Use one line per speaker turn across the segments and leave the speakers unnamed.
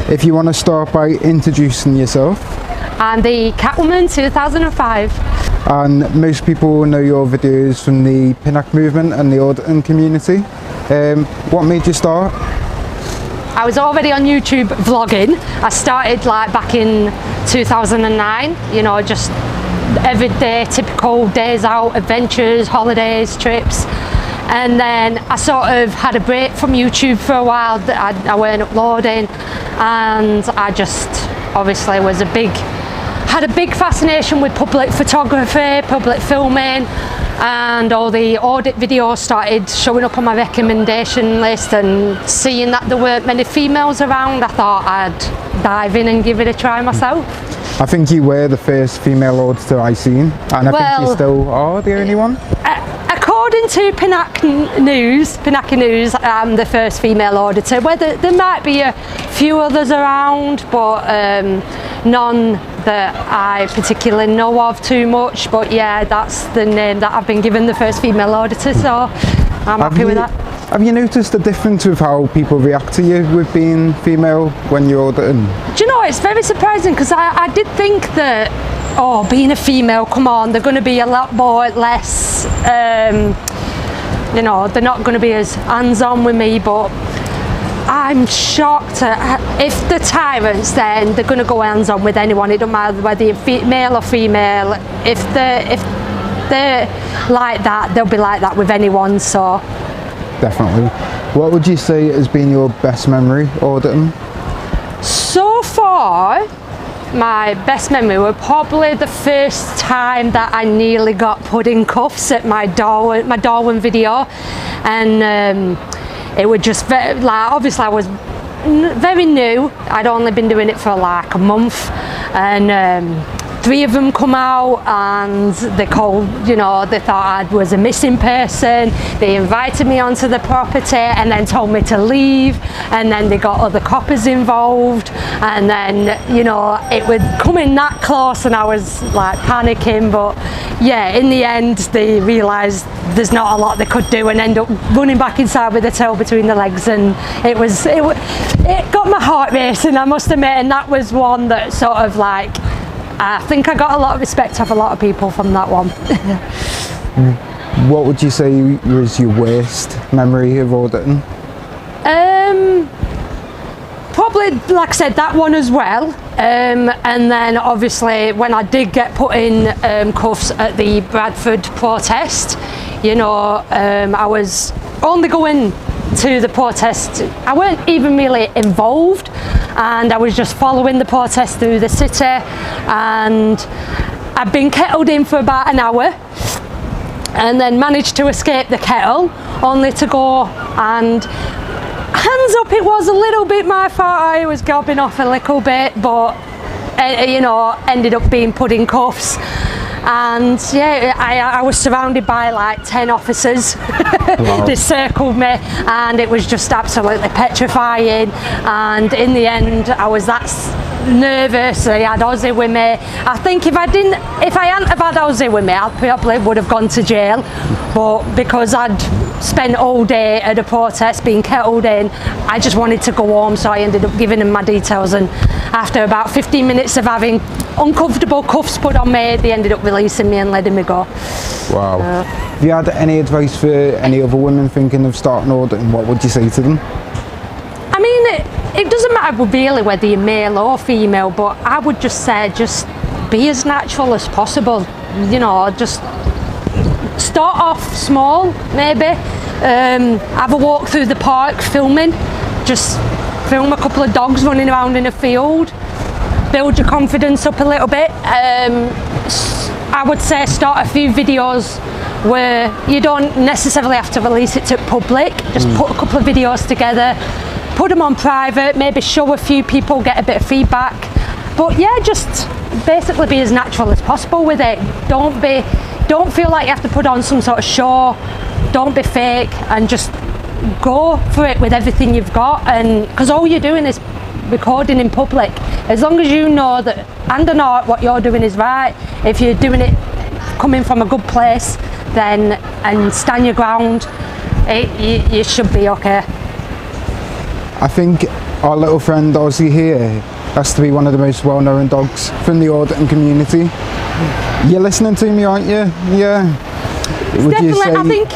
If you want to start by introducing yourself.
I'm the Catwoman2005.
And most people will know your videos from the pin-up movement and the auditing community. What made you start?
I was already on YouTube vlogging. I started like back in 2009, you know, just everyday typical days out, adventures, holidays, trips. And then I sort of had a break from YouTube for a while. I weren't uploading, and I just obviously had a big fascination with public photography, public filming, and all the audit videos started showing up on my recommendation list, and seeing that there weren't many females around, I thought I'd dive in and give it a try myself.
I think you were the first female auditor I seen, and I think you still are the only one.
According to Pinnacle News, I'm the first female auditor. Whether there might be a few others around, but none that I particularly know of too much. But yeah, that's the name that I've been given, the first female auditor, so I'm happy with that.
Have you noticed a difference with how people react to you with being female when you're auditing?
Do you know, it's very surprising, because I did think that, oh, being a female, come on, they're going to be a lot less, you know, they're not going to be as hands-on with me, but I'm shocked at, if they're tyrants, then they're going to go hands-on with anyone. It doesn't matter whether you're male or female. If they're like that, they'll be like that with anyone, so.
Definitely. What would you say has been your best memory auditing?
So far, my best memory was probably the first time that I nearly got put in cuffs at my Darwin video, and it was just like, obviously I was very new. I'd only been doing it for like a month, and 3 of them come out, and they called, you know, they thought I was a missing person. They invited me onto the property and then told me to leave, and then they got other coppers involved, and then, you know, it was coming that close, and I was like panicking. But yeah, in the end they realised there's not a lot they could do, and end up running back inside with the tail between the legs, and it got my heart racing, I must admit. And that was one that sort of like, I think I got a lot of respect off a lot of people from that one.
What would you say was your worst memory of auditing?
Probably, like I said, that one as well. And then obviously when I did get put in cuffs at the Bradford protest, you know, I was only going to the protest. I weren't even really involved, and I was just following the protest through the city, and I'd been kettled in for about an hour, and then managed to escape the kettle, only to go and, hands up, it was a little bit my fault. I was gobbing off a little bit, but you know, ended up being put in cuffs. And yeah, I was surrounded by like 10 officers. Wow. They circled me, and it was just absolutely petrifying. And in the end, I was that nervous. I had Aussie with me. I think if I hadn't have had Aussie with me, I probably would have gone to jail. But because I'd spent all day at a protest being kettled in, I just wanted to go home, so I ended up giving them my details, and after about 15 minutes of having uncomfortable cuffs put on me, they ended up releasing me and letting me go.
Wow. Have you had any advice for any other women thinking of starting auditing? What would you say to them?
I mean, it doesn't matter really whether you're male or female, but I would just say, just be as natural as possible. You know, just start off small, maybe. Have a walk through the park filming. Just film a couple of dogs running around in a field. Build your confidence up a little bit. I would say start a few videos where you don't necessarily have to release it to public. Just put a couple of videos together, put them on private, maybe show a few people, get a bit of feedback. But yeah, just basically be as natural as possible with it. Don't feel like you have to put on some sort of show. Don't be fake, and just go for it with everything you've got. And because all you're doing is recording in public, as long as you know that and know what you're doing is right, if you're doing it coming from a good place, then and stand your ground, you should be okay.
I think our little friend Aussie here has to be one of the most well-known dogs from the auditing community. You're listening to me, aren't you? Yeah.
I think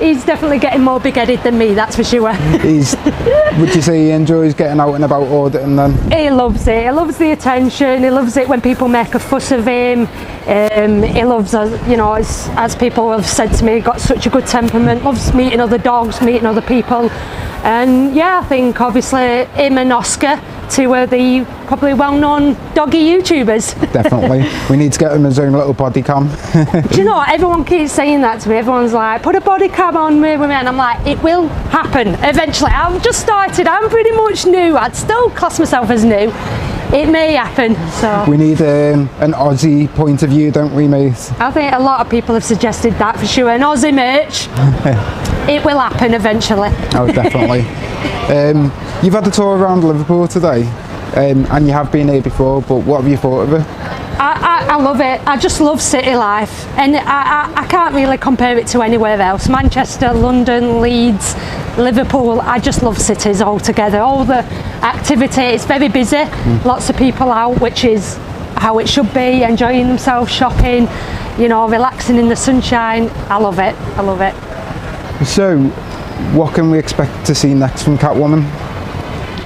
he's definitely getting more big-headed than me, that's for sure.
Would you say he enjoys getting out and about auditing then?
He loves it. He loves the attention. He loves it when people make a fuss of him. He loves, you know, as people have said to me, got such a good temperament, loves meeting other dogs, meeting other people. And yeah, I think obviously him and Oscar, two are the probably well-known doggy YouTubers.
Definitely. We need to get him his own little body cam.
Do you know what? Everyone keeps saying that to me. Everyone's like, put a body cam on me, and I'm like, it will happen eventually. I've just started. I'm pretty much new. I'd still class myself as new. It may happen. So
we need an Aussie point of view, don't we, mate?
I think a lot of people have suggested that for sure. An Aussie merch. It will happen eventually.
Oh, definitely. You've had a tour around Liverpool today, and you have been here before, but what have you thought of it?
I love it. I just love city life, and I can't really compare it to anywhere else. Manchester, London, Leeds, Liverpool, I just love cities altogether. All the activity, it's very busy, lots of people out, which is how it should be, enjoying themselves, shopping, you know, relaxing in the sunshine. I love it, I love it.
So, what can we expect to see next from Catwoman?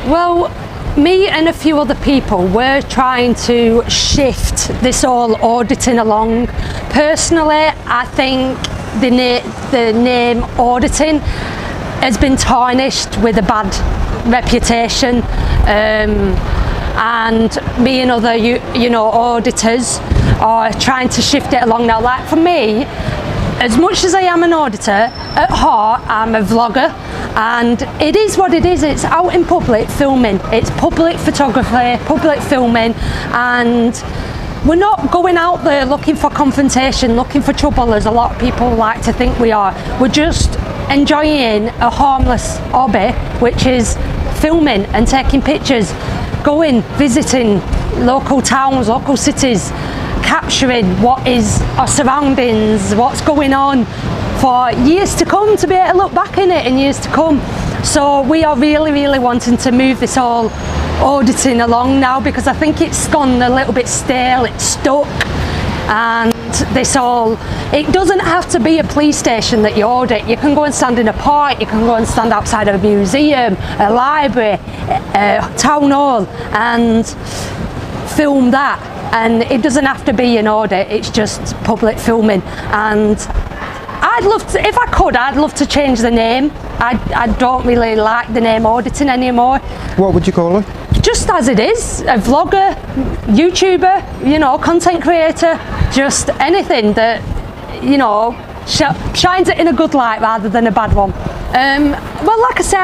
Well, me and a few other people were trying to shift this all auditing along. Personally, I think the name auditing has been tarnished with a bad reputation, and me and other you know auditors are trying to shift it along now. Like for me, as much as I am an auditor, at heart I'm a vlogger, and it is what it is. It's out in public filming, it's public photography, public filming, and we're not going out there looking for confrontation, looking for trouble as a lot of people like to think we are. We're just enjoying a harmless hobby, which is filming and taking pictures, going, visiting local towns, local cities, capturing what is our surroundings, what's going on for years to come, to be able to look back in it in years to come. So we are really wanting to move this all auditing along now, because I think it's gone a little bit stale, it's stuck, and this all, it doesn't have to be a police station that you audit. You can go and stand in a park, you can go and stand outside of a museum, a library, a town hall, and film that. And it doesn't have to be an audit, it's just public filming. And I'd love to, if I could, I'd love to change the name. I don't really like the name auditing anymore.
What would you call it?
Just as it is, a vlogger, YouTuber, you know, content creator, just anything that, you know, shines it in a good light rather than a bad one. Well, like I say,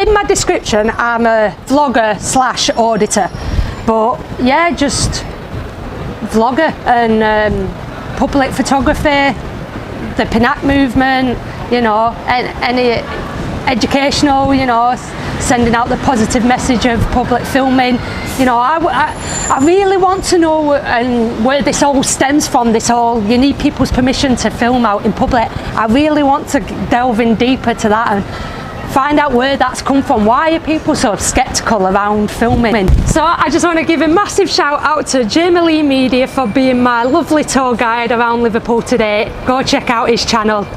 in my description, I'm a vlogger / auditor. But yeah, just vlogger and public photography, the Pinac movement, you know, any educational, you know, sending out the positive message of public filming. You know, I really want to know where this all stems from, this all, you need people's permission to film out in public. I really want to delve in deeper to that and find out where that's come from. Why are people so skeptical around filming? So I just want to give a massive shout out to Jamie Lee Media for being my lovely tour guide around Liverpool today. Go check out his channel.